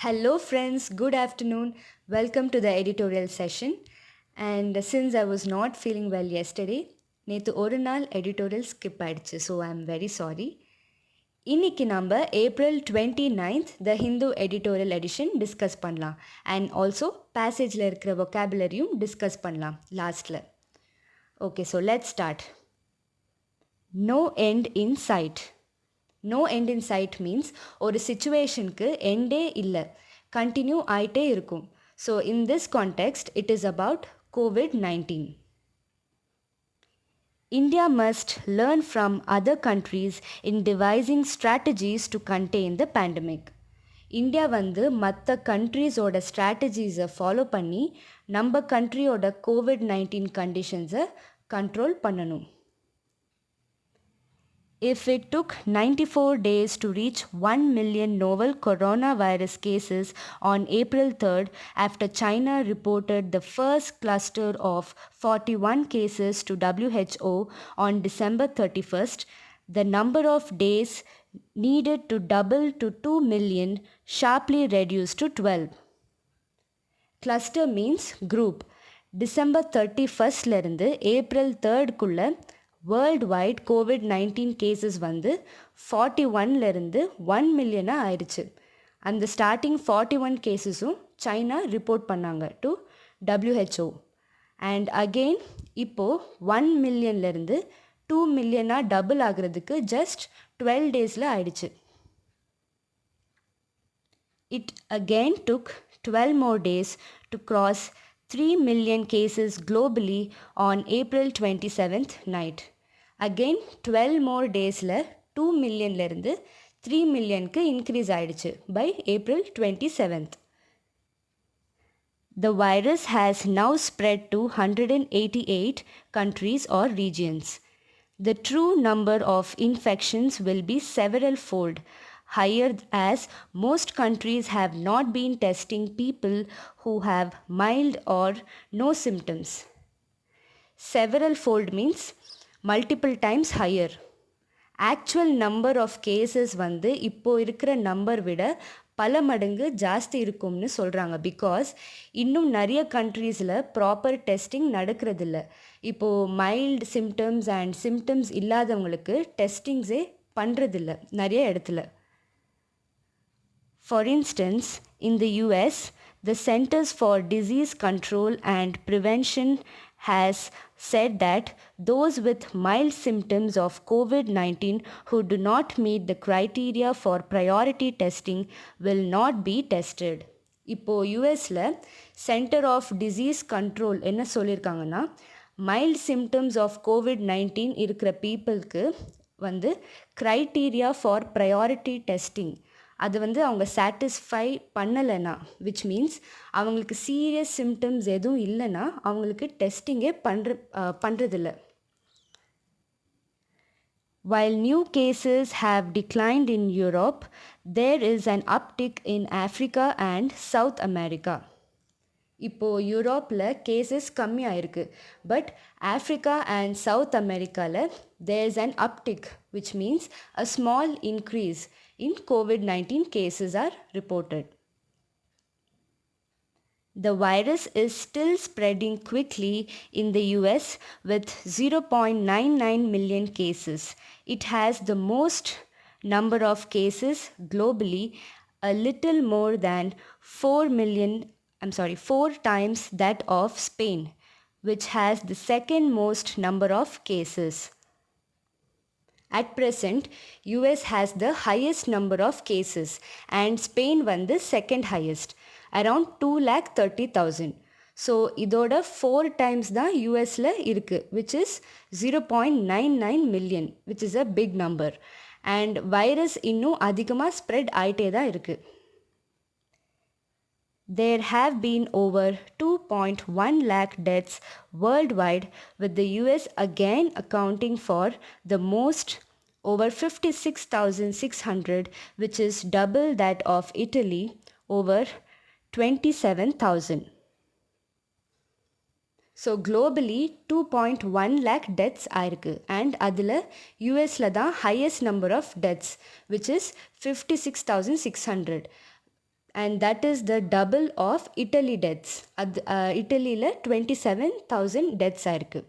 Hello, friends. Good afternoon. Welcome to the editorial session. And since I was not feeling well yesterday, நேற்று ஒரு நாள் editorial skip ஆயிடுச்சு. So I'm very sorry. இன்னைக்கு நம்ம April 29th the Hindu editorial edition discuss பண்ணலாம் and also பேசேஜில் இருக்கிற vocabularyயும் டிஸ்கஸ் பண்ணலாம் லாஸ்ட்டில். Okay, so let's start. No end in sight. No end in sight means ஒரு சுச்சுவேஷனுக்கு எண்டே இல்லை, கண்டினியூ ஆகிட்டே இருக்கும். So in this context it is about COVID-19. India must learn from other countries in devising strategies to contain the pandemic. India வந்து மற்ற கண்ட்ரீஸோட ஸ்ட்ராட்டஜிஸை follow பண்ணி நம்ம கண்ட்ரியோட COVID-19 கண்டிஷன்ஸை கண்ட்ரோல் பண்ணணும். If it took 94 days to reach 1 million novel coronavirus cases on April 3rd after China reported the first cluster of 41 cases to WHO on December 31st, the number of days needed to double to 2 million, sharply reduced to 12. Cluster means group. December 31st இருந்து April 3rd world wide COVID-19 cases வந்து 41லேருந்து 1 மில்லியனாக ஆயிடுச்சு. அந்த starting 41 கேசஸும் China report பண்ணாங்க to WHO. And again இப்போது 1 மில்லியன்லேருந்து 2 மில்லியனாக double ஆகிறதுக்கு just 12 டேஸில் ஆயிடுச்சு. It again took 12 more days to cross 3 million cases globally on April 27th night. Again 12 more daysல 2 millionலேருந்து 3 millionக்கு increase ஆயிடுச்சு by April 27th. The virus has now spread to 188 countries or regions. The true number of infections will be several-fold higher as most countries have not been testing people who have mild or no symptoms. Several-fold means multiple times higher. Actual number of cases வந்து இப்போது இருக்கிற number விட பல மடங்கு ஜாஸ்தி இருக்கும்னு சொல்கிறாங்க. Because இன்னும் நிறைய கண்ட்ரீஸில் ப்ராப்பர் டெஸ்டிங் நடக்கிறதில்ல. இப்போது மைல்டு சிம்டம்ஸ் அண்ட் சிம்டம்ஸ் இல்லாதவங்களுக்கு டெஸ்டிங்ஸே பண்ணுறதில்ல நிறைய இடத்துல. For instance, in the US, the Centers for Disease Control and Prevention has said that those with mild symptoms of COVID-19 who do not meet the criteria for priority testing will not be tested. இப்போது யூஎஸில் centre of disease control என்ன சொல்லியிருக்காங்கன்னா, mild symptoms of COVID-19 இருக்கிற பீப்புளுக்கு வந்து criteria for priority testing அது வந்து அவங்க சாட்டிஸ்ஃபை பண்ணலைன்னா, விச் மீன்ஸ் அவங்களுக்கு சீரியஸ் சிம்டம்ஸ் எதுவும் இல்லைன்னா அவங்களுக்கு டெஸ்டிங்கே பண்ணுறதில்ல. While new cases have declined in Europe, there is an uptick in Africa and South America. இப்போது யூரோப்பில் கேசஸ் கம்மியாயிருக்கு, பட் ஆஃப்ரிக்கா அண்ட் சவுத் அமெரிக்காவில் there is an uptick which means a small increase in COVID-19 cases are reported. The virus is still spreading quickly in the US with 0.99 million cases. It has the most number of cases globally, a little more than 4 times that of Spain, which has the second most number of cases. At present, US has the highest number of cases and Spain வந்து second highest, around 230,000. So இதோட 4 times தான் யூஎஸில் இருக்குது, which is 0.99 million, which is a big number. And virus இன்னும் அதிகமாக spread ஆகிட்டே தான் இருக்குது. There have been over 2.1 lakh deaths worldwide, with the US again accounting for the most, over 56,600, which is double that of Italy, over 27,000. So globally 2.1 lakh deaths ஆயிருக்கு and அதில் யூஎஸில் தான் highest number of deaths, which is 56,600. and that is the double of Italy deaths. இட்டலியில் 27,000 deaths ஆயிருக்கு.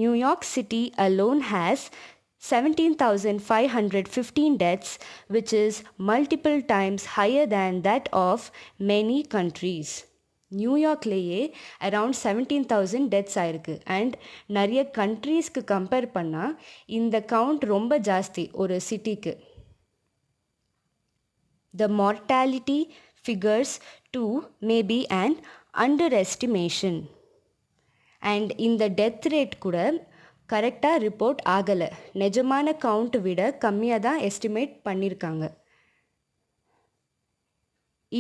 New York City alone has 17,515 deaths, which is multiple times higher than that of many countries. நியூயார்க்லேயே around 17,000 deaths ஆயிருக்கு. And நிறைய கண்ட்ரீஸ்க்கு compare பண்ணால் இந்த count ரொம்ப ஜாஸ்தி ஒரு சிட்டிக்கு. The mortality figures too may be an underestimation. And இந்த டெத் ரேட் கூட கரெக்டாக ரிப்போர்ட் ஆகலை. நிஜமான கவுண்ட் விட கம்மியாக தான் எஸ்டிமேட் பண்ணியிருக்காங்க.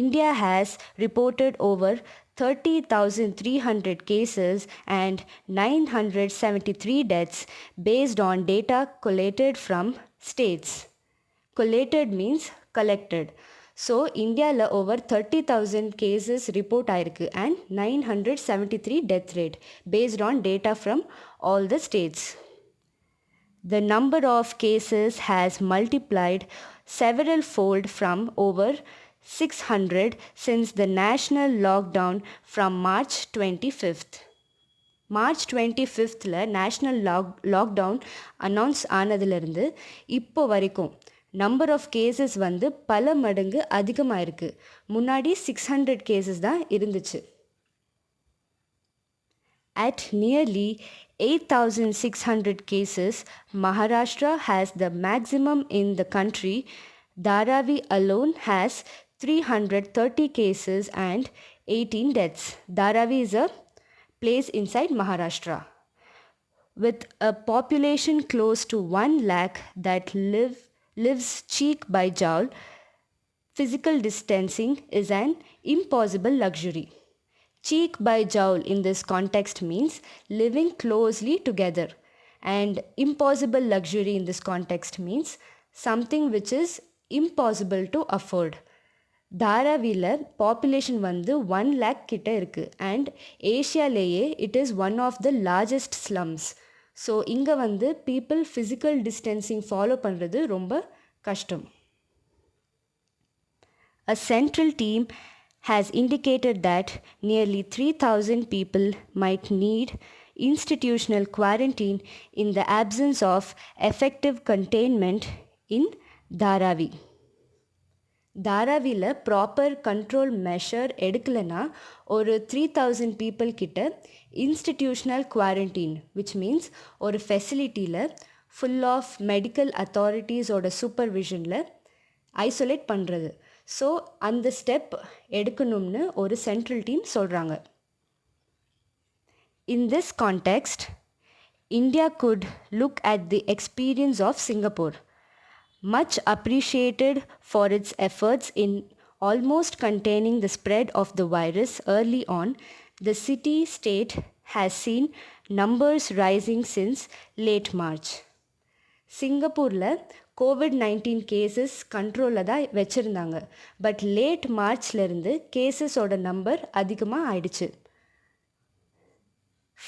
India has reported over 30,300 cases and 973 deaths based on data collated from states. Collated means collected. So, India over 30,000 cases report ஆயிருக்கு and 973 death rate based on data from all the states. The number of cases has multiplied several fold from over 600 since the national lockdown from March 25th. March 25th national lockdown announce ஆனதுலேருந்து இப்போ வரைக்கும் number of cases பல மடங்கு அதிகமாயிருக்கு. முன்னாடி 600 cases தான் இருந்துச்சு. At nearly 8,600 cases, Maharashtra has the maximum in the country. Dharavi alone has 330 cases and 18 deaths. Dharavi is a place inside Maharashtra. With a population close to 1 lakh that lives cheek by jowl, physical distancing is an impossible luxury. Cheek by jowl in this context means living closely together, and impossible luxury in this context means something which is impossible to afford. தாராவியில் population 1 lakh கிட்ட இருக்குது and ஏஷியாலேயே it is one of the largest slums. So இங்கே people physical distancing follow பண்ணுறது ரொம்ப கஷ்டம். A central team has indicated that nearly 3,000 people might need institutional quarantine in the absence of effective containment in Dharavi. தாராவியில் proper control measure எடுக்கலைன்னா ஒரு 3,000 people கிட்ட institutional quarantine which means ஒரு ஃபெசிலிட்டியில் full of medical அத்தாரிட்டிஸோட சூப்பர்விஷனில் isolate பண்ணுறது. So அந்த step எடுக்கணும்னு ஒரு central team சொல்கிறாங்க. In this context, India could look at the experience of Singapore. Much appreciated for its efforts in almost containing the spread of the virus early on, the city-state has seen numbers rising since late March. சிங்கப்பூரில் COVID-19 cases கண்ட்ரோலில் தான் வச்சுருந்தாங்க. But late மார்ச்லேருந்து கேசஸோட number அதிகமாக ஆயிடுச்சு.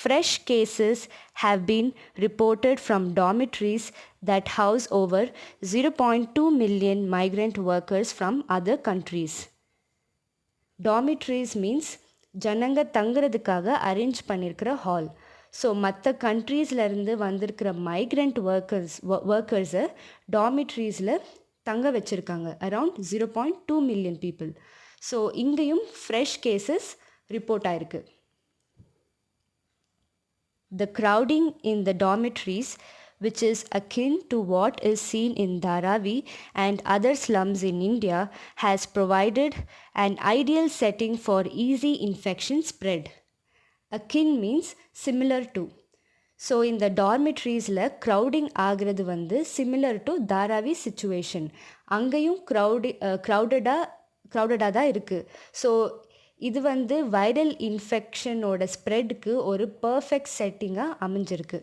Fresh cases have been reported from dormitories that house over 0.2 million migrant workers from other countries. Dormitories means ஜனங்க தங்குறதுக்காக arrange பண்ணியிருக்கிற hall. So மற்ற கண்ட்ரீஸ்லேருந்து வந்திருக்கிற மைக்ரண்ட் ஒர்க்கர்ஸை டாமிட்ரீஸில் தங்க வச்சுருக்காங்க. Around 0.2 million people. ஸோ இங்கேயும் ஃப்ரெஷ் கேசஸ் ரிப்போர்ட் ஆயிருக்கு. The crowding in the dormitories, which is akin to what is seen in Dharavi and other slums in India, has provided an ideal setting for easy infection spread. Akin means similar to. So in the dormitories crowding ஆகிறது similar to Dharavi situation. அங்கேயும் crowded தான் இருக்குது. So இது viral இன்ஃபெக்ஷனோட ஸ்ப்ரெட்க்கு ஒரு perfect செட்டிங்காக அமைஞ்சிருக்கு.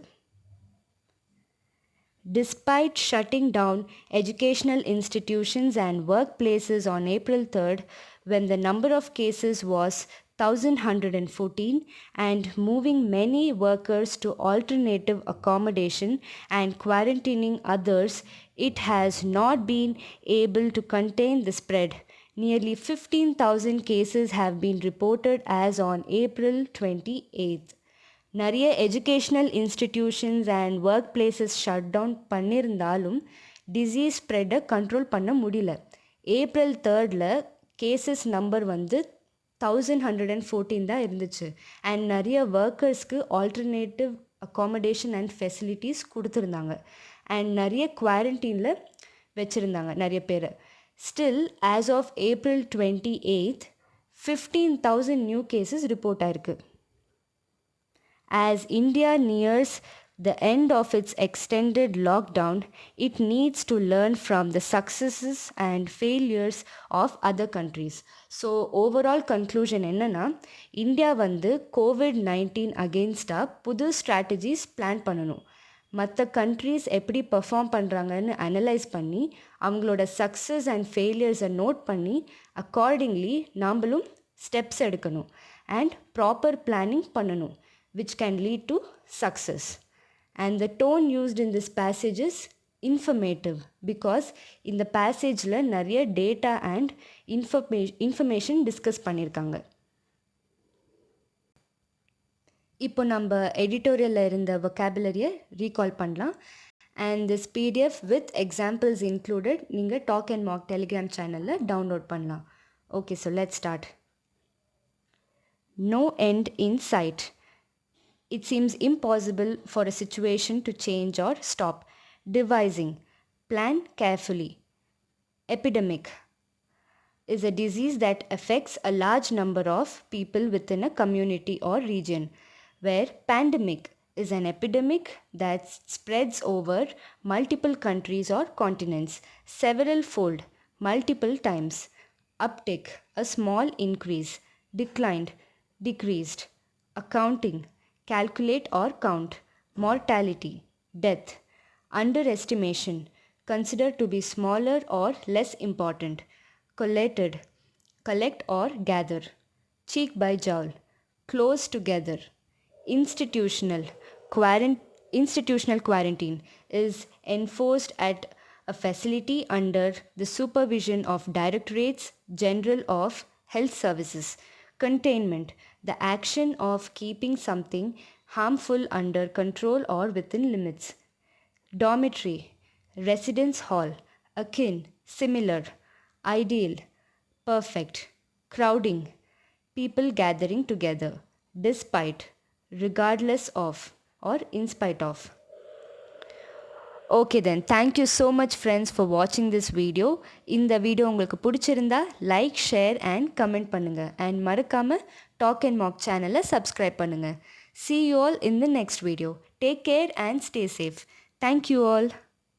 Despite shutting down educational institutions and workplaces on April 3rd, when the number of cases was 1,114 and moving many workers to alternative accommodation and quarantining others it has not been able to contain the spread. Nearly 15,000 cases have been reported as on April 28th. நிறைய educational institutions and work places shut down பண்ணியிருந்தாலும் disease ஸ்ப்ரெட்டை control பண்ண முடியல. April 3 cases number வந்து 1114 தான் இருந்துச்சு. And நிறைய ஒர்க்கர்ஸ்க்கு ஆல்டர்னேட்டிவ் அக்காமடேஷன் அண்ட் ஃபெசிலிட்டிஸ் கொடுத்துருந்தாங்க. அண்ட் நிறைய குவாரண்டீனில் வச்சுருந்தாங்க நிறைய பேரை. Still as of April 28th 15,000 நியூ கேசஸ் ரிப்போர்ட் ஆயிருக்கு. As India nears the end of its extended lockdown, it needs to learn from the successes and failures of other countries. So overall conclusion என்னன்னா, இந்தியா வந்து COVID-19 அகெயின்ஸ்டாக புது strategies plan பண்ணணும். மற்ற countries எப்படி பெர்ஃபார்ம் பண்ணுறாங்கன்னு அனலைஸ் பண்ணி அவங்களோட success and ஃபெயிலியர்ஸை note பண்ணி அக்கார்டிங்லி நாம்பளும் ஸ்டெப்ஸ் எடுக்கணும் அண்ட் ப்ராப்பர் பிளானிங் பண்ணணும், which can lead to success. And the tone used in this passage is informative because in the passageல நிறைய data and information discuss பண்ணியிருக்காங்க. இப்போ நம்ம எடிட்டோரியலில் இருந்த vocabulary-யை ரீகால் பண்ணலாம். and this PDF with examples included நீங்கள் talk and mark Telegram சேனலில் download பண்ணலாம். Okay, so let's start. No end in sight. It seems impossible for a situation to change or stop. Devising. Plan carefully. Epidemic is a disease that affects a large number of people within a community or region, where pandemic is an epidemic that spreads over multiple countries or continents, several fold, multiple times. Uptick, a small increase. Declined, decreased. Accounting, calculate or count. Mortality, death. Underestimation, considered to be smaller or less important. Collated, collect or gather. Cheek by jowl, close together. Institutional, institutional quarantine is enforced at a facility under the supervision of Directorates General of Health Services. Containment, the action of keeping something harmful under control or within limits. Dormitory, residence hall, akin, similar, ideal, perfect. Crowding, people gathering together, despite, regardless of, or in spite of. Okay then, thank you so much friends for watching this video. இந்த video உங்களுக்கு பிடிச்சிருந்தா like, share and comment பண்ணுங்க. And மறக்காம talk and mark சேனலை subscribe பண்ணுங்க. See you all in the next video. Take care and stay safe. Thank you all.